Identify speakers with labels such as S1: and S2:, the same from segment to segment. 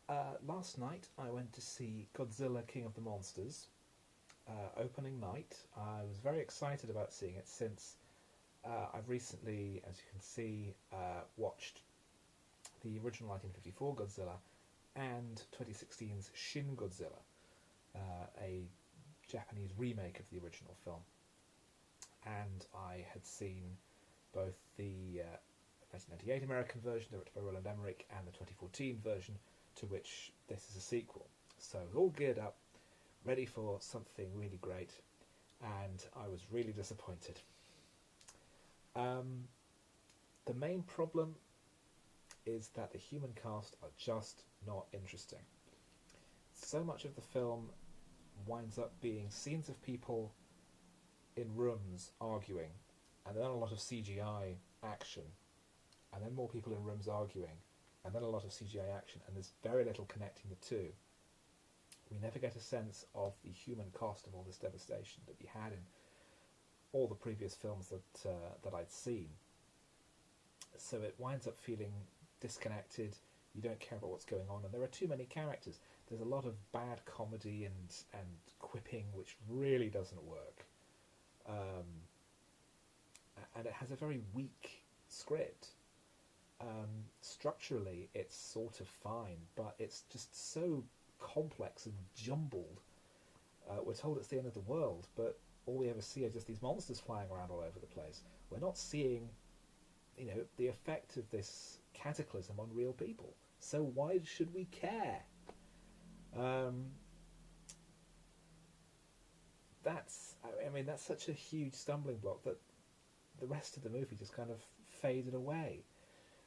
S1: Last night I went to see Godzilla King of the Monsters, opening night. I was very excited about seeing it since I've recently, as you can see, watched the original 1954 Godzilla and 2016's Shin Godzilla, a Japanese remake of the original film. And I had seen both the 1998 American version directed by Roland Emmerich and the 2014 version to which this is a sequel. So all geared up, ready for something really great, and I was really disappointed. Um, the main problem is that the human cast are just not interesting. So much of the film winds up being scenes of people in rooms arguing, and then a lot of CGI action, and then more people in rooms arguing, and then a lot of CGI action, and there's very little connecting the two. We never get a sense of the human cost of all this devastation that we had in all the previous films that I'd seen. So it winds up feeling disconnected. You don't care about what's going on, and there are too many characters. There's a lot of bad comedy and quipping, which really doesn't work. Um, and it has a very weak script. Structurally, it's sort of fine, but it's just so complex and jumbled. We're told it's the end of the world, but all we ever see are just these monsters flying around all over the place. We're not seeing, the effect of this cataclysm on real people. So why should we care? Um, that's such a huge stumbling block that the rest of the movie just kind of faded away.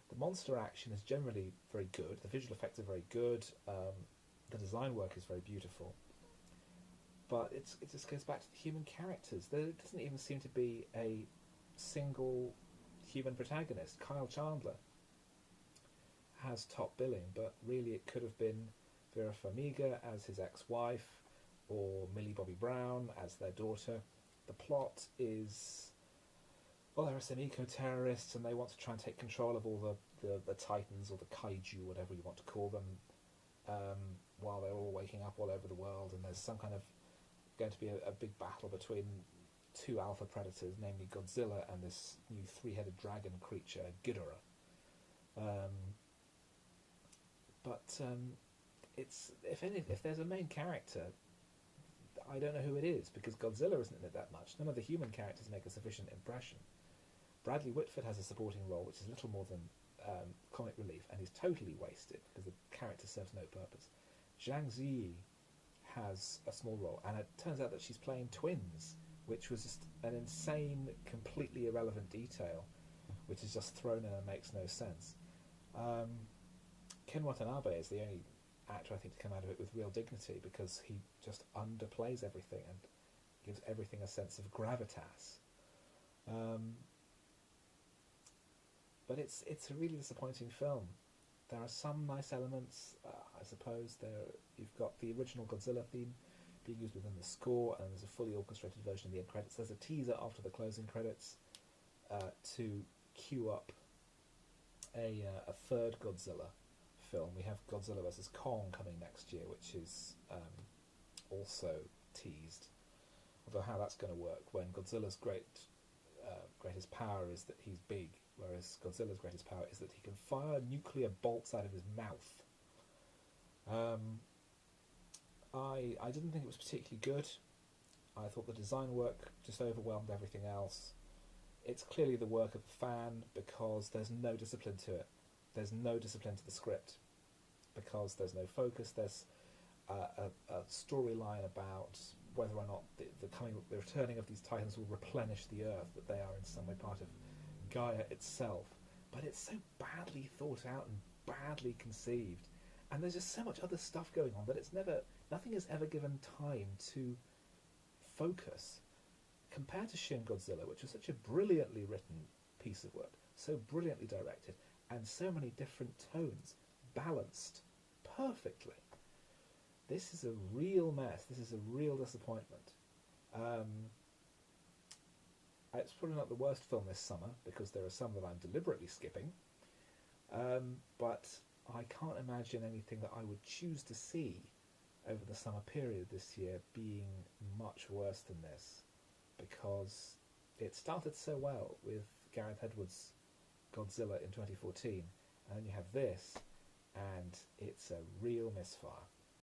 S1: The monster action is generally very good. The visual effects are very good. The design work is very beautiful. But it just goes back to the human characters. There doesn't even seem to be a single human protagonist. Kyle Chandler has top billing, but really it could have been Vera Farmiga as his ex-wife, or Millie Bobby Brown as their daughter. The plot is, well, there are some eco-terrorists and they want to try and take control of all the titans, or the kaiju, whatever you want to call them, while they're all waking up all over the world, and there's some kind of going to be a big battle between two alpha predators, namely Godzilla and this new three-headed dragon creature, Ghidorah. It's if there's a main character, I don't know who it is, because Godzilla isn't in it that much. None of the human characters make a sufficient impression. Bradley Whitford has a supporting role, which is little more than comic relief, and he's totally wasted because the character serves no purpose. Zhang Ziyi has a small role, and it turns out that she's playing twins, which was just an insane, completely irrelevant detail, which is just thrown in and makes no sense. Ken Watanabe is the only actor, I think, to come out of it with real dignity, because he just underplays everything and gives everything a sense of gravitas. But it's a really disappointing film. There are some nice elements, I suppose. You've got the original Godzilla theme being used within the score, and there's a fully orchestrated version of the end credits. There's a teaser after the closing credits to cue up a third Godzilla film. We have Godzilla vs. Kong coming next year, which is also teased. Although how that's going to work when Godzilla's greatest power is that he's big, whereas Godzilla's greatest power is that he can fire nuclear bolts out of his mouth. I didn't think it was particularly good. I thought the design work just overwhelmed everything else. It's clearly the work of a fan, because there's no discipline to it. There's no discipline to the script, because there's no focus. There's a storyline about whether or not the returning of these titans will replenish the earth, that they are in some way part of Gaia itself. But it's so badly thought out and badly conceived, and there's just so much other stuff going on that nothing is ever given time to focus. Compared to Shin Godzilla, which was such a brilliantly written piece of work, so brilliantly directed, and so many different tones, balanced perfectly. This is a real mess. This is a real disappointment. It's probably not the worst film this summer, because there are some that I'm deliberately skipping. But I can't imagine anything that I would choose to see over the summer period this year being much worse than this, because it started so well with Gareth Edwards' Godzilla in 2014, and then you have this, and it's a real misfire.